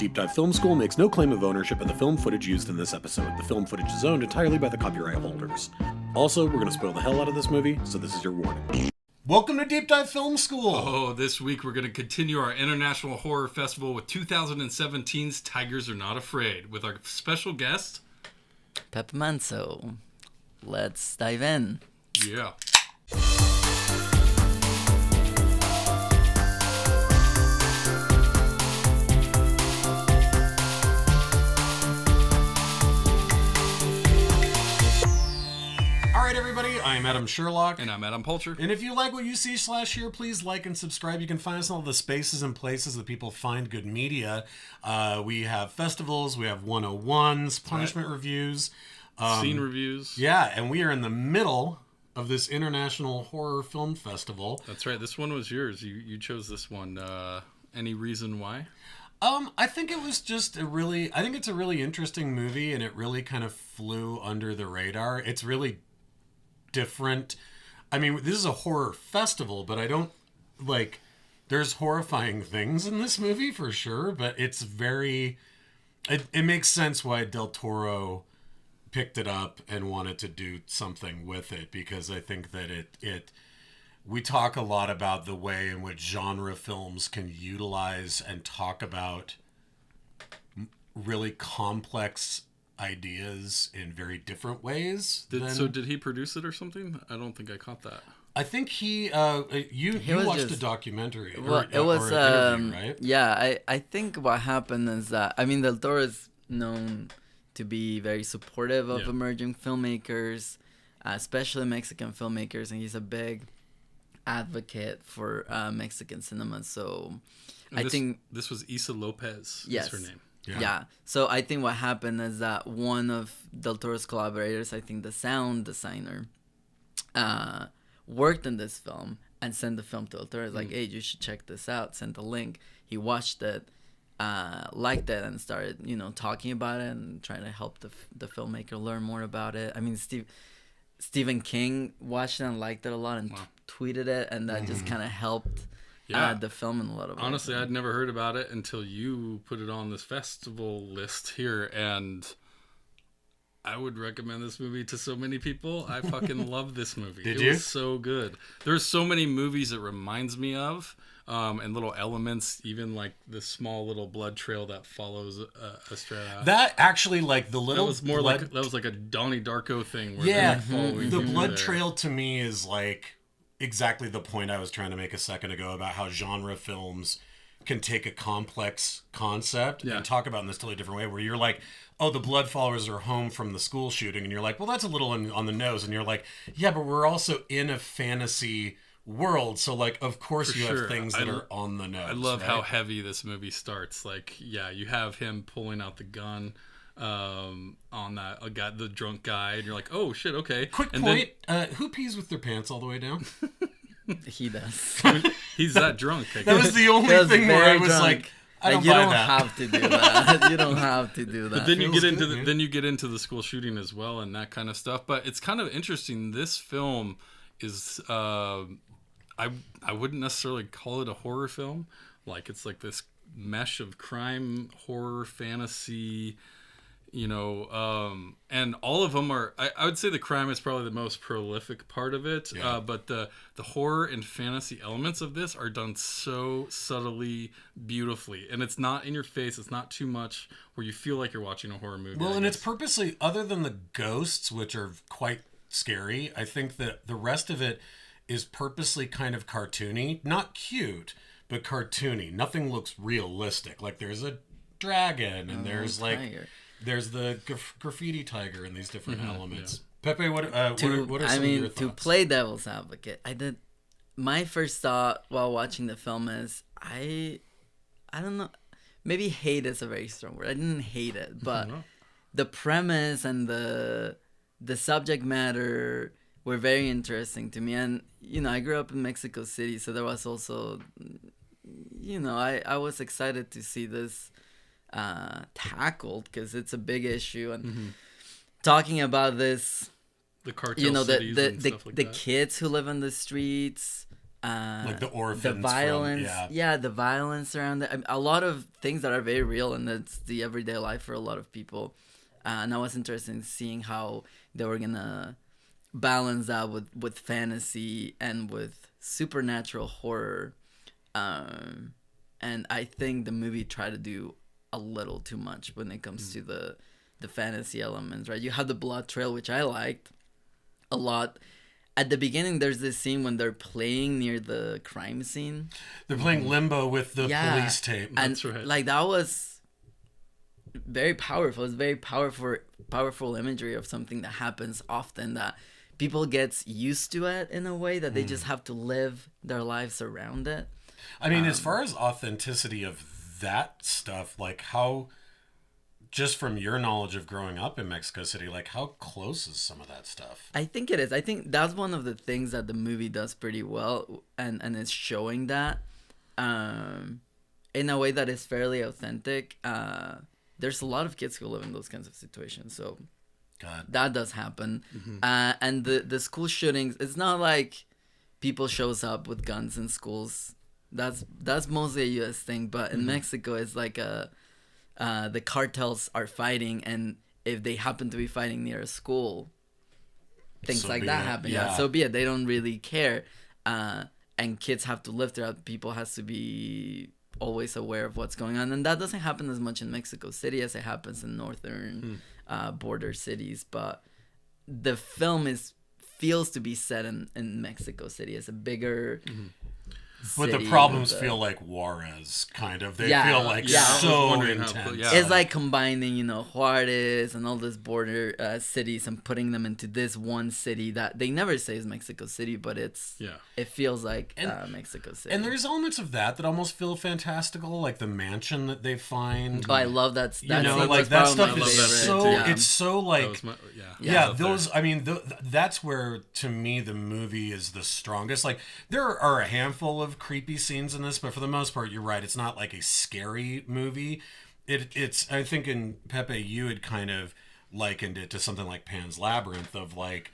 Deep Dive Film School makes no claim of ownership of the film footage used in this episode. The film footage is owned entirely by the copyright holders. Also, we're going to spoil the hell out of this movie, so this is your warning. Welcome to Deep Dive Film School! Oh, this week we're going to continue our International Horror Festival with 2017's Tigers Are Not Afraid with our special guest... Pep Manso. Let's dive in. Yeah. Alright everybody, I'm Adam Sherlock. And I'm Adam Poulter. And if you like what you see /here, please like and subscribe. You can find us in all the spaces and places that people find good media. We have festivals, we have 101s, punishment reviews. Scene reviews. Yeah, and we are in the middle of this International Horror Film Festival. That's right, this one was yours. You chose this one. Any reason why? I think it was just I think it's a really interesting movie, and it really kind of flew under the radar. It's really different. I mean, this is a horror festival, but I don't there's horrifying things in this movie for sure, but it's very it makes sense why Del Toro picked it up and wanted to do something with it, because I think that we talk a lot about the way in which genre films can utilize and talk about really complex ideas in very different ways. So did he produce it or something? I don't think I caught that. I think you watched a documentary. Well, it was an interview, right? Yeah, I think what happened is that, I mean, Del Toro is known to be very supportive of emerging filmmakers, especially Mexican filmmakers, and he's a big advocate for Mexican cinema. So I think this was Issa López. Yes, is her name. Yeah. So I think what happened is that one of Del Toro's collaborators, I think the sound designer, worked on this film and sent the film to Del Toro. Like, hey, you should check this out. Sent the link. He watched it, liked it, and started, talking about it and trying to help the filmmaker learn more about it. I mean, Stephen King watched it and liked it a lot and tweeted it, and that just kind of helped the film in a lot of ways. Honestly, I'd never heard about it until you put it on this festival list here, and I would recommend this movie to so many people. I fucking love this movie. It was so good. There's so many movies it reminds me of, and little elements, even like the small little blood trail that follows Estrada. That actually, the little... That was like a Donnie Darko thing. Where they're following the blood trail to me is exactly the point I was trying to make a second ago about how genre films can take a complex concept and talk about it in this totally different way, where you're like, oh, the blood followers are home from the school shooting, and you're like, well, that's a little on the nose, and you're like, yeah, but we're also in a fantasy world, so of course you have things that are on the nose. I love how heavy this movie starts. You have him pulling out the gun on that the drunk guy, and you're like, oh shit, okay. Quick point, who pees with their pants all the way down? He does. He's that drunk. That was the only thing where I was like, I don't buy that. You don't have to do that. You don't have to do that. But then you get into the school shooting as well and that kind of stuff. But it's kind of interesting. This film is I wouldn't necessarily call it a horror film. It's this mesh of crime, horror, fantasy, and all of them are, I would say the crime is probably the most prolific part of it. But the horror and fantasy elements of this are done so subtly, beautifully. And it's not in your face. It's not too much where you feel like you're watching a horror movie. Well, and it's purposely, other than the ghosts, which are quite scary, I think that the rest of it is purposely kind of cartoony. Not cute, but cartoony. Nothing looks realistic. There's a dragon, and there's tiger. There's the graffiti tiger and these different elements. Yeah. Pepe, what are some of your thoughts? To play devil's advocate, my first thought while watching the film is, I don't know, maybe hate is a very strong word. I didn't hate it, but the premise and the subject matter were very interesting to me. And, I grew up in Mexico City, so there was also, I was excited to see this tackled, because it's a big issue, and talking about this, the cartel cities and stuff like the that. kids who live on the streets, like the orphans, the violence, yeah, the violence around it. I mean, a lot of things that are very real, and that's the everyday life for a lot of people. And I was interested in seeing how they were gonna balance that with fantasy and with supernatural horror. And I think the movie tried to do a little too much when it comes to the fantasy elements, right? You have the blood trail, which I liked a lot. At the beginning, there's this scene when they're playing near the crime scene. They're playing Limbo with the police tape. And That's right. like, that was very powerful. It's very powerful imagery of something that happens often, that people gets used to it in a way that they just have to live their lives around it. I mean, as far as authenticity of that stuff, like how, just from your knowledge of growing up in Mexico City, like how close is some of that stuff? I think it is. I think that's one of the things that the movie does pretty well, and it's showing that in a way that is fairly authentic. There's a lot of kids who live in those kinds of situations, so God. that does happen. And the school shootings, it's not like people shows up with guns in schools. That's mostly a U.S. thing, but in Mexico, it's like the cartels are fighting, and if they happen to be fighting near a school, things like that happen. Yeah, so be it. They don't really care, and kids have to live throughout. People has to be always aware of what's going on, and that doesn't happen as much in Mexico City as it happens in northern border cities. But the film feels to be set in Mexico City. It's a bigger But the problems feel like Juarez, kind of. They feel like so intense. It's like combining, Juarez and all these border cities and putting them into this one city that they never say is Mexico City, but it feels like Mexico City. And there's elements of that almost feel fantastical, like the mansion that they find. Oh, I love that. Like that stuff is so. It's so like. Those. I mean, that's where to me the movie is the strongest. Like there are a handful of creepy scenes in this, but for the most part, you're right. It's not like a scary movie. It's. I think in Pepe, you had kind of likened it to something like Pan's Labyrinth, of like,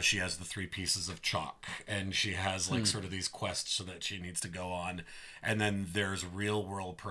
she has the 3 pieces of chalk, and she has like sort of these quests so that she needs to go on, and then there's real world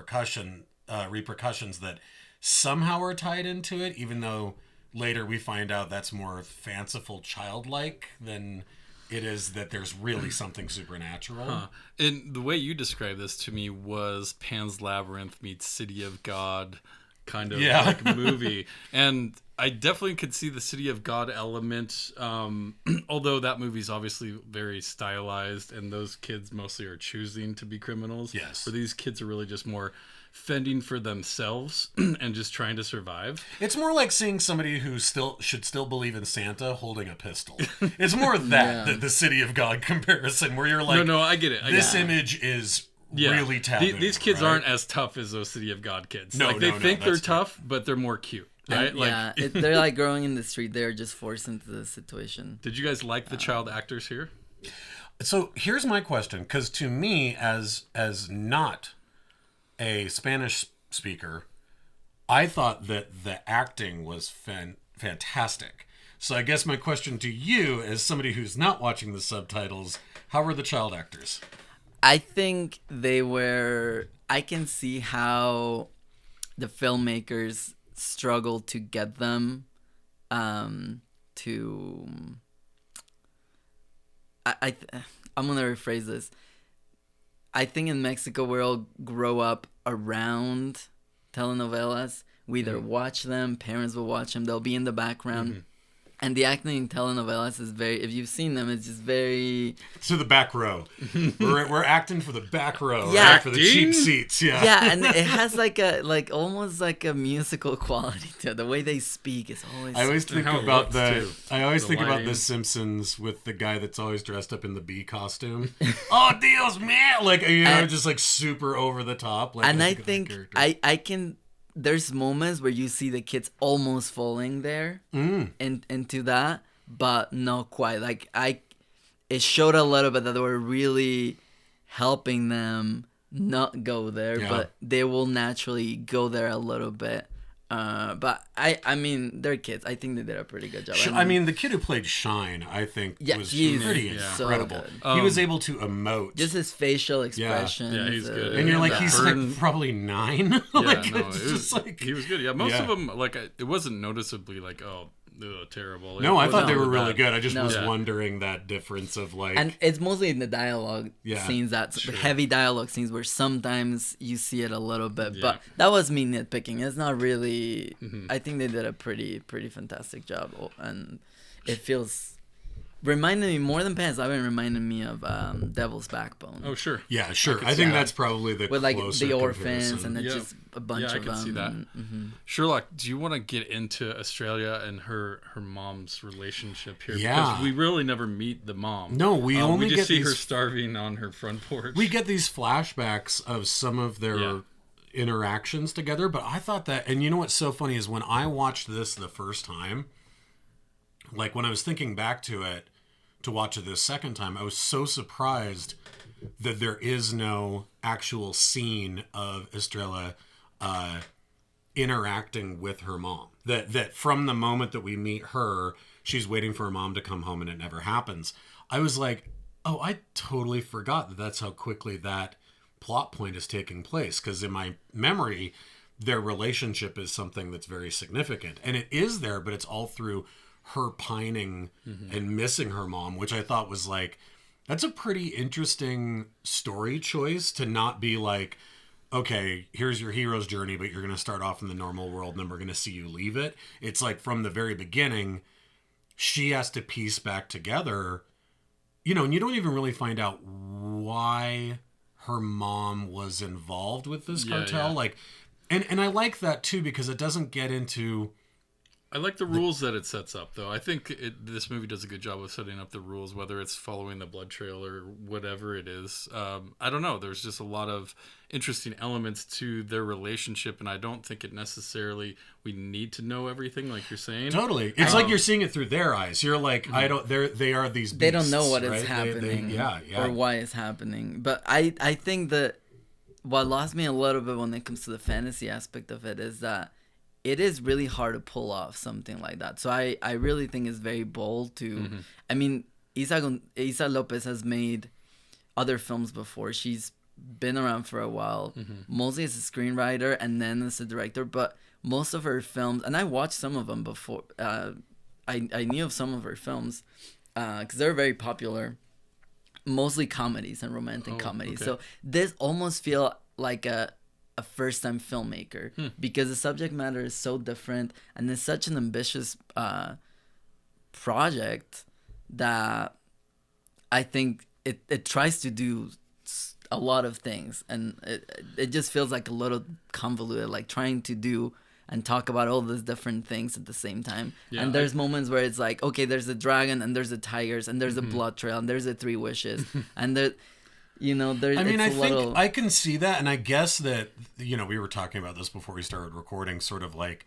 repercussions that somehow are tied into it, even though later we find out that's more fanciful, childlike than it is that there's really something supernatural. And the way you described this to me was Pan's Labyrinth meets City of God kind of like movie. And I definitely could see the City of God element, although that movie's obviously very stylized, and those kids mostly are choosing to be criminals. Yes. Where these kids are really just more fending for themselves and just trying to survive. It's more like seeing somebody who should still believe in Santa holding a pistol. It's more that the City of God comparison, where you're like, no, I get it. This image is really taboo. These kids right? aren't as tough as those City of God kids. No, they think they're tough, but they're more cute. Right? They're like growing in the street. They're just forced into the situation. Did you guys like the child actors here? So here's my question, because to me, as not a Spanish speaker, I thought that the acting was fantastic. So I guess my question to you, as somebody who's not watching the subtitles, how were the child actors? I think they were. I can see how the filmmakers struggled to get them to. I'm gonna rephrase this. I think in Mexico we all grow up around telenovelas. We either watch them, parents will watch them, they'll be in the background. And the acting in telenovelas is if you've seen them, it's just very... To the back row. we're acting for the back row, right? For the cheap seats, Yeah, and it has almost like a musical quality to it. The way they speak is always... I always think about The Simpsons with the guy that's always dressed up in the bee costume. Oh, Dios mío! Just like super over the top. And I think I can... There's moments where you see the kids almost falling there into that, but not quite. Like it showed a little bit that they were really helping them not go there, but they will naturally go there a little bit. But I mean, they're kids. I think they did a pretty good job. I mean, the kid who played Shine, I think, was pretty incredible. So he was able to emote. Just his facial expressions. Yeah, he's good. And you're like, he's like probably 9. Like, he was good. Yeah, most of them, like, it wasn't noticeably like, terrible. No, I thought they were really good. I just was wondering that difference of like, and it's mostly in the dialogue scenes, heavy dialogue scenes where sometimes you see it a little bit, but that was me nitpicking. It's not really. I think they did a pretty fantastic job, and it feels. Reminded me more than Pants. I've been reminding me of Devil's Backbone. Oh sure, yeah, sure. I think that's probably the with like the comparison. orphans and it's just a bunch of them. Yeah, I can see that. Mm-hmm. Sherlock, do you want to get into Australia and her mom's relationship here? Yeah, because we really never meet the mom. No, we only just see her starving on her front porch. We get these flashbacks of some of their interactions together, but I thought that, and you know what's so funny is when I watched this the first time, like when I was thinking back to it to watch it this second time, I was so surprised that there is no actual scene of Estrella interacting with her mom. That from the moment that we meet her, she's waiting for her mom to come home and it never happens. I was like, oh, I totally forgot that that's how quickly that plot point is taking place. Because in my memory, their relationship is something that's very significant. And it is there, but it's all through her pining and missing her mom, which I thought was like, that's a pretty interesting story choice to not be like, okay, here's your hero's journey, but you're going to start off in the normal world and then we're going to see you leave it. It's like from the very beginning, she has to piece back together, and you don't even really find out why her mom was involved with this cartel. Yeah. Like, and I like that too, because it doesn't get into, I like the rules that it sets up, though. I think this movie does a good job of setting up the rules, whether it's following the blood trail or whatever it is. I don't know. There's just a lot of interesting elements to their relationship, and I don't think it necessarily we need to know everything, like you're saying. Totally, it's like you're seeing it through their eyes. You're like, I don't. They are these. Beasts, they don't know what right? is happening, or why it's happening. But I think that what lost me a little bit when it comes to the fantasy aspect of it is that it is really hard to pull off something like that. So I really think it's very bold to... I mean, Issa López has made other films before. She's been around for a while, mostly as a screenwriter and then as a director. But most of her films... And I watched some of them before. I knew of some of her films because they're very popular. Mostly comedies and romantic comedies. Okay. So this almost feel like a first-time filmmaker because the subject matter is so different and it's such an ambitious project that I think it tries to do a lot of things, and it just feels like a little convoluted, like trying to do and talk about all these different things at the same time. Yeah, and there's moments where it's like, okay, there's a dragon and there's the tigers and there's a blood trail and there's the 3 wishes and there... there's. I mean, I think I can see that, and I guess that we were talking about this before we started recording, sort of like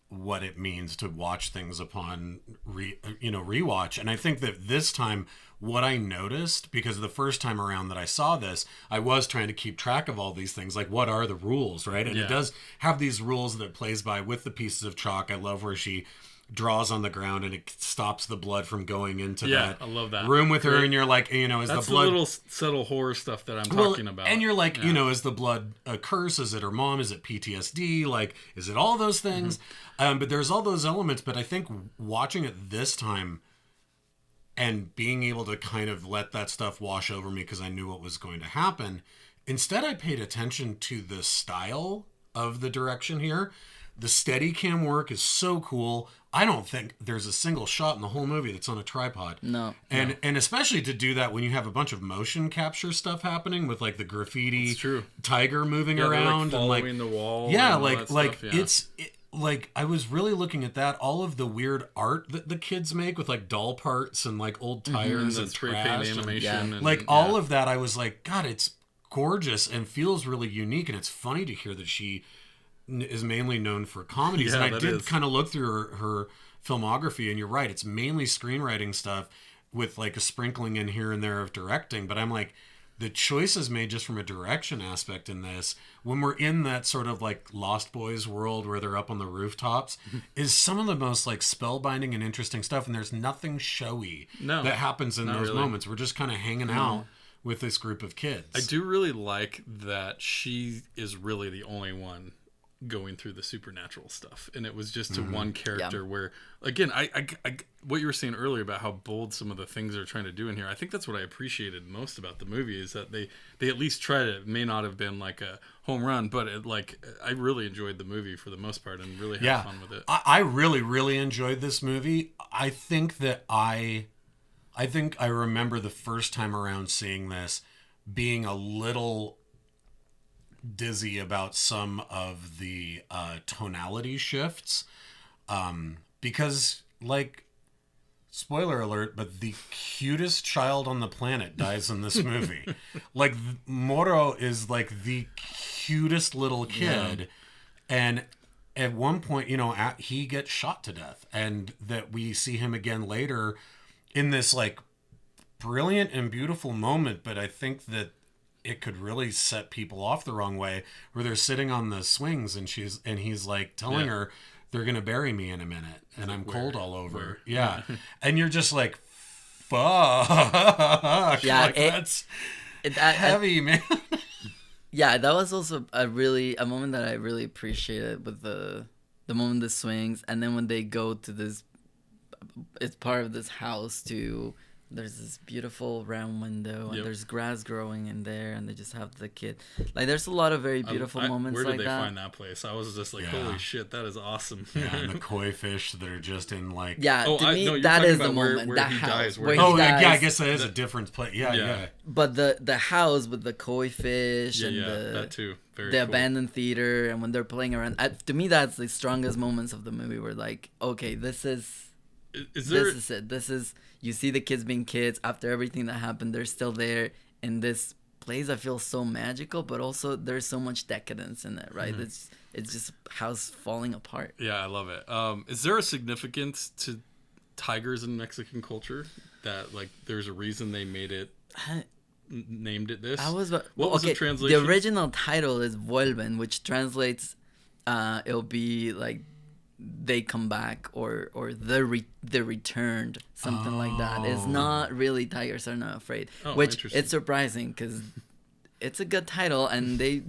what it means to watch things upon rewatch. And I think that this time, what I noticed, because the first time around that I saw this, I was trying to keep track of all these things, like what are the rules, right? And it does have these rules that it plays by with the pieces of chalk. I love where she draws on the ground and it stops the blood from going into that I love that room with her, and you're like, is that's the blood the little subtle horror stuff that I'm talking about, and you're like, is the blood a curse, is it her mom, is it PTSD, like is it all those things? But there's all those elements. But I think watching it this time and being able to kind of let that stuff wash over me because I knew what was going to happen, instead I paid attention to the style of the direction here. The Steadicam work is so cool. I don't think there's a single shot in the whole movie that's on a tripod. No. And especially to do that when you have a bunch of motion capture stuff happening with like the graffiti tiger moving around, like following and the wall. Yeah, like I was really looking at that, all of the weird art that the kids make with like doll parts and like old tires and spray paint animation. And all of that, I was like, God, it's gorgeous and feels really unique. And it's funny to hear that she is mainly known for comedies. And I did kind of look through her filmography, and you're right, it's mainly screenwriting stuff with like a sprinkling in here and there of directing. But I'm like, the choices made just from a direction aspect in this, when we're in that sort of like Lost Boys world where they're up on the rooftops, is some of the most like spellbinding and interesting stuff. And there's nothing showy that happens in those moments. We're just kind of hanging out with this group of kids. I do really like that she is really the only one going through the supernatural stuff, and it was just to one character where, again, I what you were saying earlier about how bold some of the things they're trying to do in here, I think that's what I appreciated most about the movie, is that they at least tried it. It may not have been like a home run, but I really enjoyed the movie for the most part and really had fun with it. I really enjoyed this movie. I think I remember the first time around seeing this being a little dizzy about some of the tonality shifts, because, like, spoiler alert, but the cutest child on the planet dies in this movie. Like, Moro is like the cutest little kid, and at one point, he gets shot to death, and that we see him again later in this like brilliant and beautiful moment. But I think that it could really set people off the wrong way, where they're sitting on the swings and he's like telling her they're going to bury me in a minute and I'm cold all over. Yeah. And you're just like, fuck. Yeah. Like, that's heavy, man. Yeah. That was also a moment that I really appreciated, with the moment the swings. And then when they go to this, it's part of this house there's this beautiful round window, and there's grass growing in there, and they just have the kid. Like, there's a lot of very beautiful moments like that. Where did they find that place? I was just like, holy shit, that is awesome. Yeah, and the koi fish that are just in like... Yeah, to me, that is the moment. Where that he house. Dies, where he dies. Yeah, I guess that is a different place. Yeah. But the house with the koi fish and that too. Very the cool. abandoned theater, and when they're playing around. To me, that's the strongest moments of the movie. Where like, okay, this is it. This is... You see the kids being kids after everything that happened. They're still there in this place that feels so magical, but also there's so much decadence in it, right? It's just house falling apart. Yeah, I love it. Is there a significance to tigers in Mexican culture, that like there's a reason they named it this? What was the translation? The original title is Vuelven, which translates, it'll be like they come back, or the returned, something like that. It's not really Tigers Are Not Afraid, which it's surprising because it's a good title and they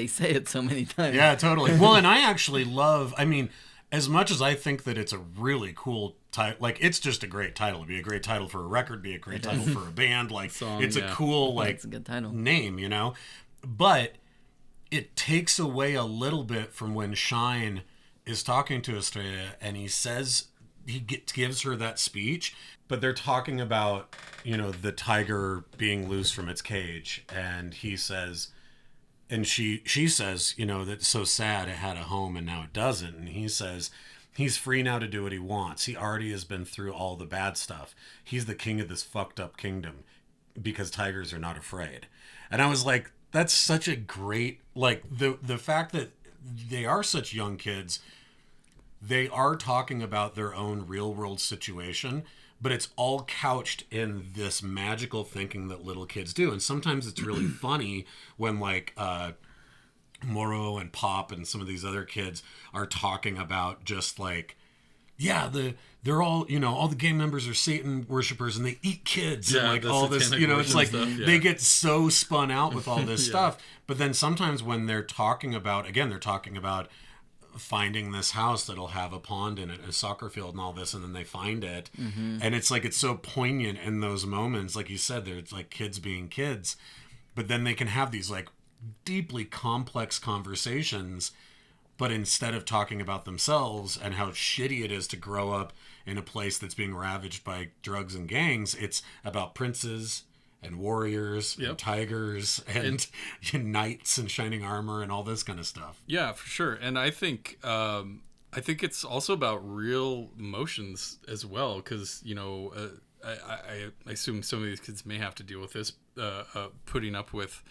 say it so many times. Yeah, totally. Well, and I actually love, I mean, as much as I think that it's a really cool title, like, it's just a great title. It'd be a great title for a record, be a great title for a band, like song, it's a cool, like, it's a good title name, but it takes away a little bit from when Shine is talking to Estrella, and he gives her that speech, but they're talking about, the tiger being loose from its cage, and he says, and she says, that it's so sad it had a home and now it doesn't, and he says, he's free now to do what he wants. He already has been through all the bad stuff. He's the king of this fucked up kingdom because tigers are not afraid. And I was like, that's such a great, like, the fact that they are such young kids. They are talking about their own real world situation, but it's all couched in this magical thinking that little kids do. And sometimes it's really funny when, like, Moro and Pop and some of these other kids are talking about just like, they're all, all the gang members are Satan worshipers and they eat kids and like all this, it's like they get so spun out with all this stuff. But then sometimes when they're talking about finding this house that'll have a pond in it, a soccer field and all this, and then they find it, and it's like, it's so poignant in those moments, like you said, there's like kids being kids, but then they can have these like deeply complex conversations, but instead of talking about themselves and how shitty it is to grow up in a place that's being ravaged by drugs and gangs, it's about princes and warriors and tigers and knights and shining armor and all this kind of stuff. Yeah, for sure. And I think it's also about real emotions as well, because I assume some of these kids may have to deal with this, putting up with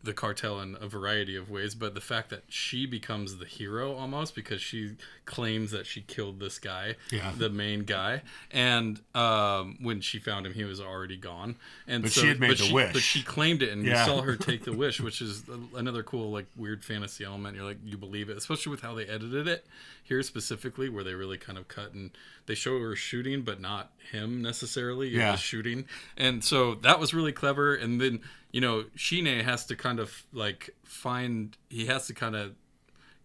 the cartel in a variety of ways, but the fact that she becomes the hero almost because she claims that she killed this guy, the main guy, and when she found him, he was already gone. And but she had made the wish. But she claimed it, and you saw her take the wish, which is another cool, like, weird fantasy element. You're like, you believe it, especially with how they edited it here specifically, where they really kind of cut and they show her shooting, but not him necessarily. It was shooting, and so that was really clever. And then, you know, Shine has to kind of like he has to kind of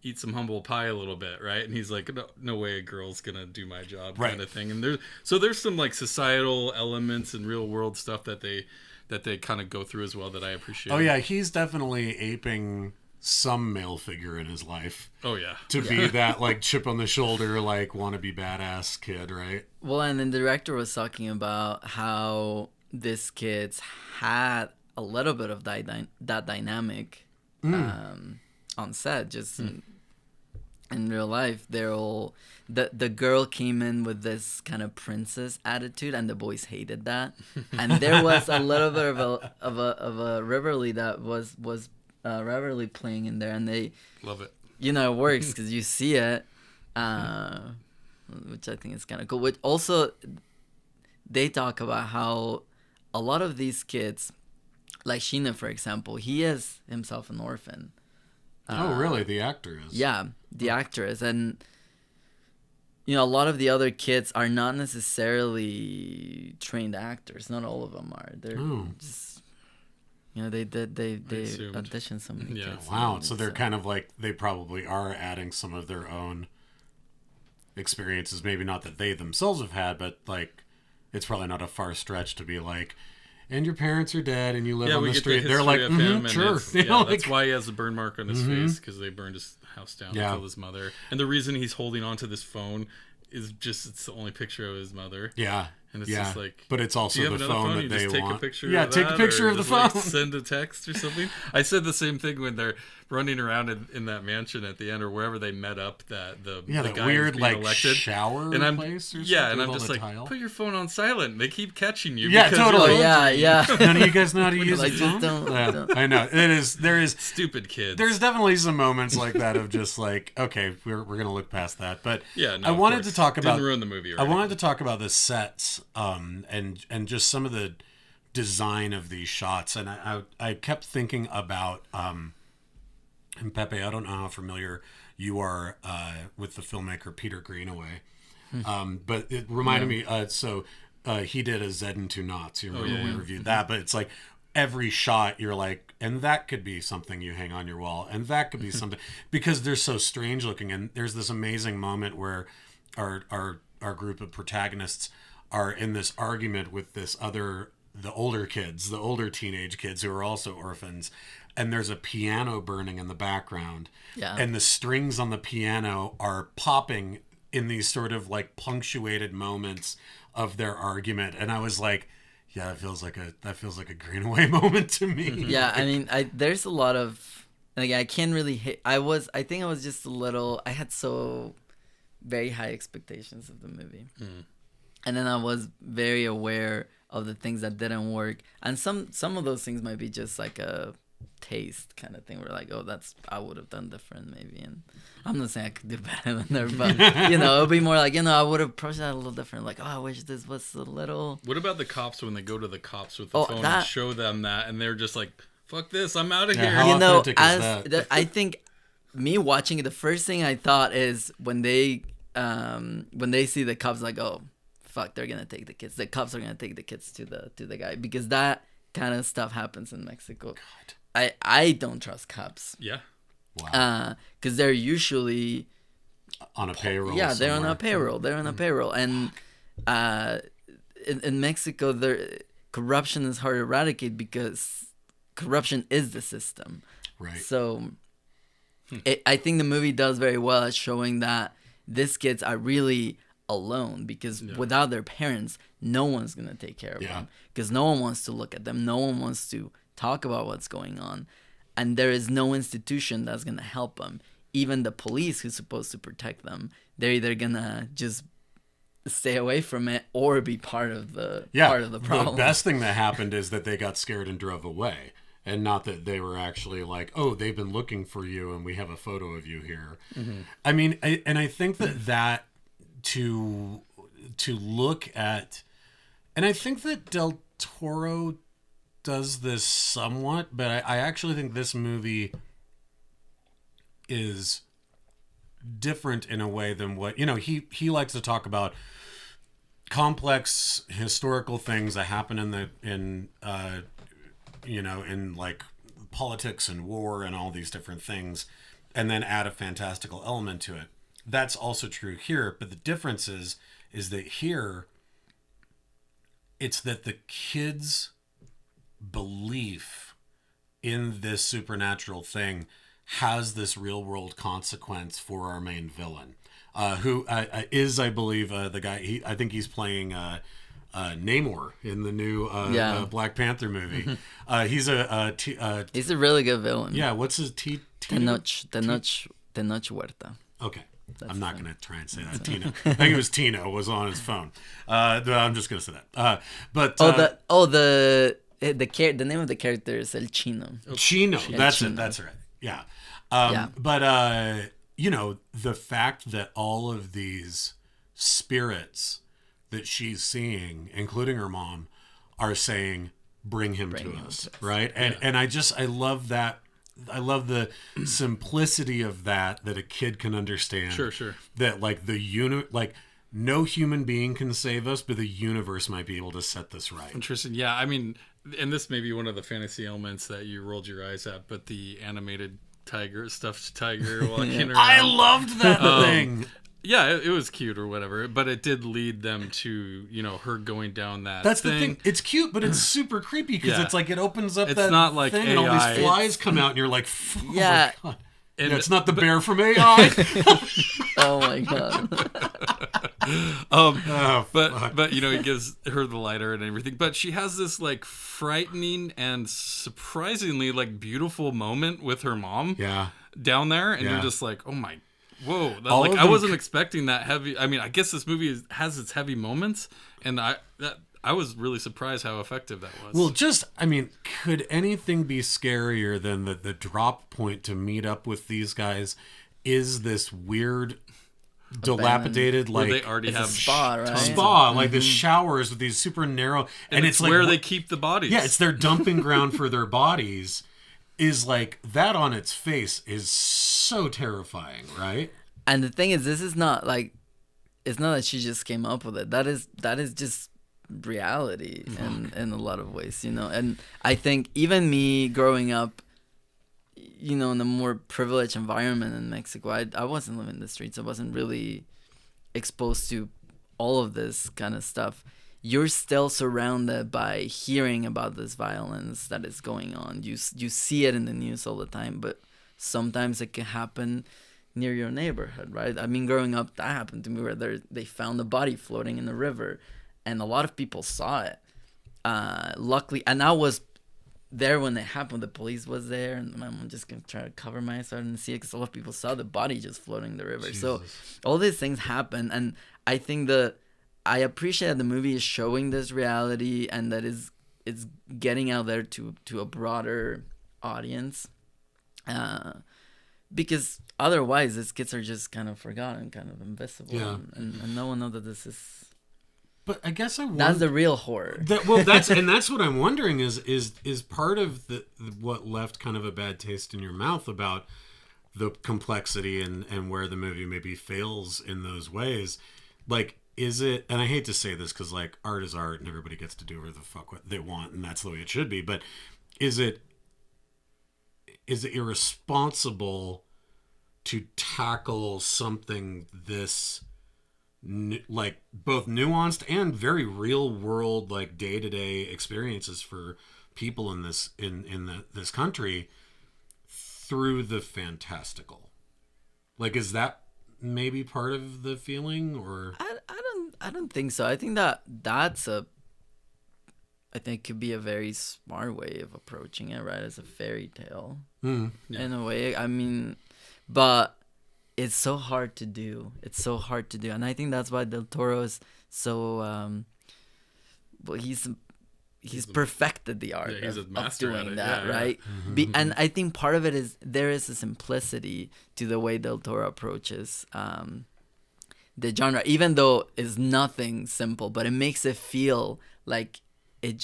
eat some humble pie a little bit, right? And he's like, no way a girl's gonna do my job, kind of thing. And there's some like societal elements and real world stuff that they kind of go through as well that I appreciate. Oh yeah, he's definitely aping some male figure in his life. Oh yeah, to be that like chip on the shoulder, like wannabe badass kid, right? Well, and then the director was talking about how this kid's had a little bit of that dynamic on set, just in real life. They're all the girl came in with this kind of princess attitude, and the boys hated that. And there was a little bit of a rivalry that was rivalry playing in there, and they love it. You know, it works because you see it, which I think is kind of cool. Which also, they talk about how a lot of these kids, like Sheena, for example, he is himself an orphan. Oh, really? The actor is? Yeah, the actor is. And, you know, a lot of the other kids are not necessarily trained actors. Not all of them are. They're just, you know, they audition so many kids. Wow. So they're kind of like, they probably are adding some of their own experiences. Maybe not that they themselves have had, but like, it's probably not a far stretch to be like, and your parents are dead and you live on the street. They're like, sure. That's why he has a burn mark on his face, because they burned his house down and killed his mother. And the reason he's holding onto this phone is just, it's the only picture of his mother. Yeah. And it's just like, but it's also the phone that they take want. A picture yeah, of take that, a picture of the phone. Like send a text or something. I said the same thing when they're running around in that mansion at the end, or wherever they met up. The guy weird like elected. shower and I'm, place or something. Yeah, and I'm just like, put your phone on silent. They keep catching you. Yeah, totally. Yeah. None of you guys know how to use like, it. Don't. I know. There is stupid kids. There's definitely some moments like that of just like, okay, we're gonna look past that. But yeah, no, I wanted to talk about didn't ruin the movie. I wanted to talk about the sets, and just some of the design of these shots, and I kept thinking about and Pepe, I don't know how familiar you are with the filmmaker Peter Greenaway, but it reminded me. So he did A Zed and Two Knots. You remember we reviewed that? But it's like every shot you're like, and that could be something you hang on your wall, and that could be something, because they're so strange looking. And there's this amazing moment where our group of protagonists are in this argument with the older teenage kids who are also orphans, and there's a piano burning in the background, and the strings on the piano are popping in these sort of like punctuated moments of their argument, and I was like, yeah, that feels like a Greenaway moment to me. Yeah, I mean, there's a lot of, like, I can't really hit. I think I was just a little. I had so very high expectations of the movie. And then I was very aware of the things that didn't work. And some of those things might be just like a taste kind of thing. Where like, oh, I would have done different maybe. And I'm not saying I could do better than there, but, you know, it'll be more like, you know, I would have approached that a little different. Like, oh, I wish this was a little... What about the cops when they go to the cops with the phone and show them that, and they're just like, fuck this, I'm out of here. You know, I think me watching it, the first thing I thought is when they see the cops, like, oh, fuck, they're gonna take the kids. The cops are gonna take the kids to the guy, because that kind of stuff happens in Mexico. God. I don't trust cops. Yeah. Wow. Because they're usually on a payroll. Yeah, they're somewhere. on a payroll. They're on a payroll, and in Mexico, corruption is hard to eradicate because corruption is the system. Right. So, I think the movie does very well at showing that these kids are really alone, because without their parents, no one's going to take care of them, because no one wants to look at them. No one wants to talk about what's going on. And there is no institution that's going to help them. Even the police, who's supposed to protect them, they're either going to just stay away from it or be part of the problem. The best thing that happened is that they got scared and drove away. and not that they were actually like, oh, they've been looking for you and we have a photo of you here. I mean, I think that to look at, and I think that Del Toro does this somewhat, but I actually think this movie is different in a way than what, he likes to talk about complex historical things that happen in like politics and war and all these different things, and then add a fantastical element to it. That's also true here, but the difference is that here it's that the kids' belief in this supernatural thing has this real world consequence for our main villain, who is, I believe, the guy. I think he's playing Namor in the new Black Panther movie. He's he's a really good villain. Yeah, what's his Tenoch Huerta. Okay. I'm not going to try and say that. Tino. I think it was Tino was on his phone. I'm just going to say that. The name of the character is El Chino. Chino. That's it. That's right. Yeah. But the fact that all of these spirits that she's seeing, including her mom, are saying, "Bring him to us," right? And I love that. I love the simplicity of that a kid can understand. Sure. That no human being can save us, but the universe might be able to set this right. Interesting. Yeah, I mean, and this may be one of the fantasy elements that you rolled your eyes at, but the animated stuffed tiger walking around. I loved that thing. Yeah, it was cute or whatever, but it did lead them to, her going down that That's thing. the thing. It's cute, but it's super creepy because it's like it opens up it's that not like thing AI. and all these flies come out and you're like, oh yeah. my God. And it's not the bear from AI. Oh my God. But he gives her the lighter and everything. But she has this like frightening and surprisingly like beautiful moment with her mom. Yeah. Down there, and you're just like, oh my. Whoa! I wasn't expecting that heavy. I mean, I guess this movie has its heavy moments, and I was really surprised how effective that was. Well, could anything be scarier than the drop point to meet up with these guys is this weird, dilapidated, like where they already have a spa, right? Spa, like the showers with these super narrow, and it's like where they keep the bodies. Yeah, it's their dumping ground for their bodies. Is like that on its face is so terrifying, right? And the thing is, this is not like, it's not that she just came up with it. That is just reality in a lot of ways, And I think even me growing up, in a more privileged environment in Mexico, I wasn't living in the streets. I wasn't really exposed to all of this kind of stuff. You're still surrounded by hearing about this violence that is going on. You see it in the news all the time, but sometimes it can happen near your neighborhood, right? I mean, growing up, that happened to me where they found a body floating in the river, and a lot of people saw it. Luckily, and I was there when it happened. The police was there, and my mom just gonna try to cover my eyes so I didn't see it because a lot of people saw the body just floating in the river. Jesus. So all these things happen, and I think I appreciate that the movie is showing this reality and that it's getting out there to a broader audience. Because otherwise, these kids are just kind of forgotten, kind of invisible. Yeah. And no one knows that this is... But I guess that's the real horror. That's what I'm wondering is part of what left kind of a bad taste in your mouth about the complexity and where the movie maybe fails in those ways. Like, is it, and I hate to say this because like art is art and everybody gets to do whatever the fuck what they want and that's the way it should be, but is it irresponsible to tackle something this like both nuanced and very real world, like day-to-day experiences for people in this this country through the fantastical? Like, is that maybe part of the feeling? Or I don't think so. I think I think could be a very smart way of approaching it, right? As a fairy tale in a way. I mean, but it's so hard to do. And I think that's why Del Toro is so. Well, he's he's perfected the art he's a of master doing at it. that, Yeah, right? And I think part of it is there is a simplicity to the way Del Toro approaches the genre, even though it's nothing simple, but it makes it feel like it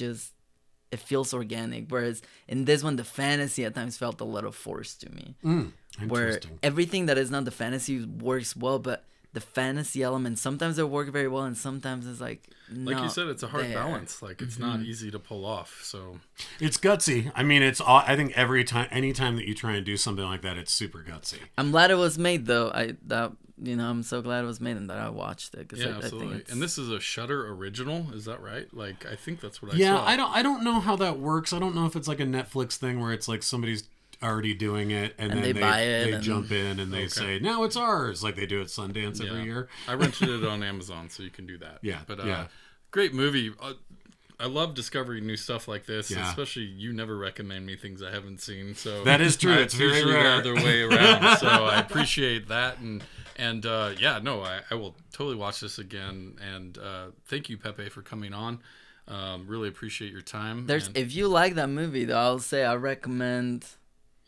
feels organic. Whereas in this one, the fantasy at times felt a little forced to me. Where everything that is not the fantasy works well, but the fantasy elements, sometimes they work very well and sometimes it's like you said, it's a hard balance. Like it's not easy to pull off. So it's gutsy. I mean, I think anytime that you try and do something like that, it's super gutsy. I'm glad it was made though. I'm so glad it was made and that I watched it. Yeah, absolutely. I think and this is a Shudder original, is that right? Like I think that's what I saw. Yeah, I don't know how that works. I don't know if it's like a Netflix thing where it's like somebody's already doing it and then they buy it, they jump in and they say, now it's ours, like they do at Sundance every year. I rented it on Amazon, so you can do that. But great movie. I love discovering new stuff like this, especially you never recommend me things I haven't seen, so that is true. It's very rare. The other way around, so I appreciate that. I will totally watch this again, and thank you, Pepe, for coming on. Really appreciate your time. If you like that movie though, I'll say I recommend.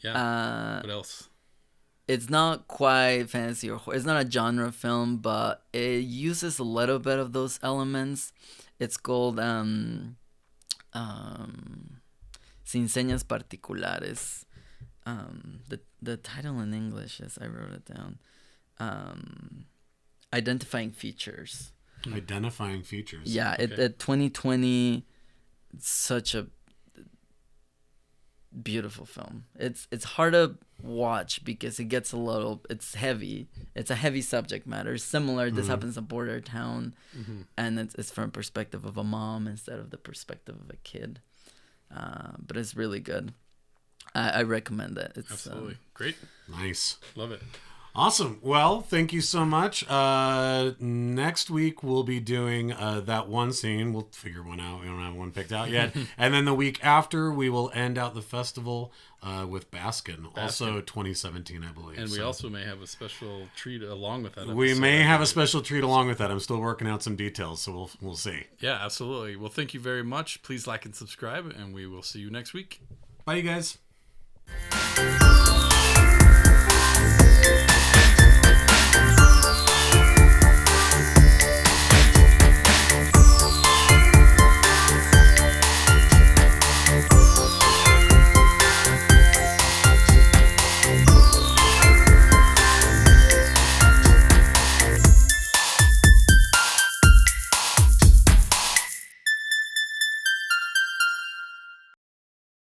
What else? It's not quite fantasy or horror. It's not a genre film, but it uses a little bit of those elements. It's called Sin Señas Particulares. The title in English is, I wrote it down, Identifying Features. Identifying Features. Yeah, okay. 2020, it's such a beautiful film. It's hard to watch because it gets it's heavy. It's a heavy subject matter. Similar, this happens in Border Town, and it's from a perspective of a mom instead of the perspective of a kid. But it's really good. I recommend it. It's absolutely great. Nice. Love it. Awesome. Well, thank you so much. Next week we'll be doing that one scene. We'll figure one out. We don't have one picked out yet. And then the week after we will end out the festival with Baskin. Also 2017, I believe. And we also may have a special treat along with that episode. We may have a special treat along with that. I'm still working out some details, so we'll see. Yeah, absolutely. Well, thank you very much. Please like and subscribe, and we will see you next week. Bye, you guys.